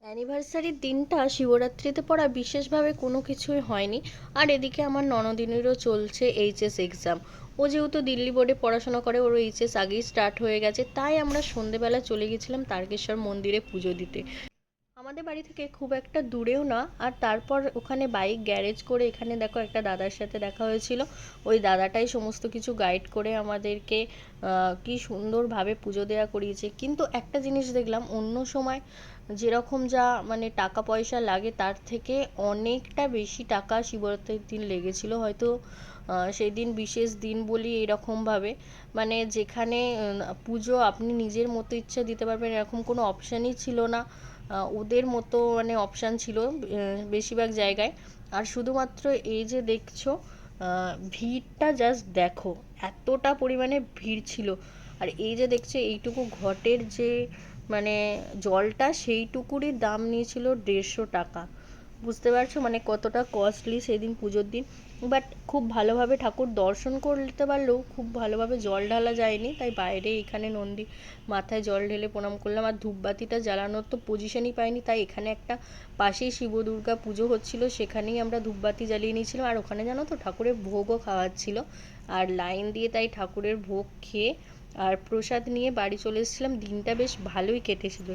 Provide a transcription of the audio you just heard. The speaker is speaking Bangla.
অ্যানিভার্সারির দিনটা শিবরাত্রিতে পড়া বিশেষভাবে কোনো কিছুই হয়নি। আর এদিকে আমার ননদিনেরও চলছে এইচএস এক্সাম। ও যেহেতু দিল্লি বোর্ডে পড়াশোনা করে, ওর এইচএস আগেই স্টার্ট হয়ে গেছে, তাই আমরা সন্ধেবেলা চলে গেছিলাম তারকেশ্বর মন্দিরে পুজো দিতে। আমাদের বাড়ি থেকে খুব একটা দূরেও না। আর তারপর ওখানে বাইক গ্যারেজ করে এখানে দেখো একটা দাদার সাথে দেখা হয়েছিল। ওই দাদাটাই সমস্ত কিছু গাইড করে আমাদেরকে কি সুন্দরভাবে পুজো দেওয়া করিয়েছে। কিন্তু একটা জিনিস দেখলাম, অন্য সময় যেরকম যা মানে টাকা পয়সা লাগে তার থেকে অনেকটা বেশি টাকা শিবরাত্রির দিন লেগেছিল। হয়তো সেই দিন বিশেষ দিন বলি এরকমভাবে, মানে যেখানে পুজো আপনি নিজের মতো ইচ্ছা দিতে পারবেন এরকম কোনো অপশানই ছিল না। ওদের মতো মানে অপশান ছিল বেশিরভাগ জায়গায়। আর শুধুমাত্র এই যে দেখছো ভিড়টা জাস্ট দেখো, এতটা পরিমাণে ভিড় ছিল। আর এই যে দেখছো এইটুকু ঘটের যে মানে জলটা, সেইটুকুরই দাম নিয়েছিল 150 টাকা। বুঝতে পারছো মানে কতটা কস্টলি সেদিন পুজোর দিন। বাট খুব ভালোভাবে ঠাকুর দর্শন করতে পারলেও খুব ভালোভাবে জল ঢালা যায়নি, তাই বাইরে এখানে নন্দী মাথায় জল ঢেলে প্রণাম করলাম। আর ধূপবাতিটা জ্বালানোর তো পজিশনই পাইনি, তাই এখানে একটা পাশেই শিব দুর্গা পুজো হচ্ছিল, সেখানেই আমরা ধূপবাতি জ্বালিয়ে নিয়েছিলাম। আর ওখানে জানো তো ঠাকুরের ভোগও খাওয়াচ্ছিল। আর লাইন দিয়ে তাই ঠাকুরের ভোগ খেয়ে আর প্রসাদ নিয়ে বাড়ি চলে এসেছিলাম। দিনটা বেশ ভালোই কেটেছিল।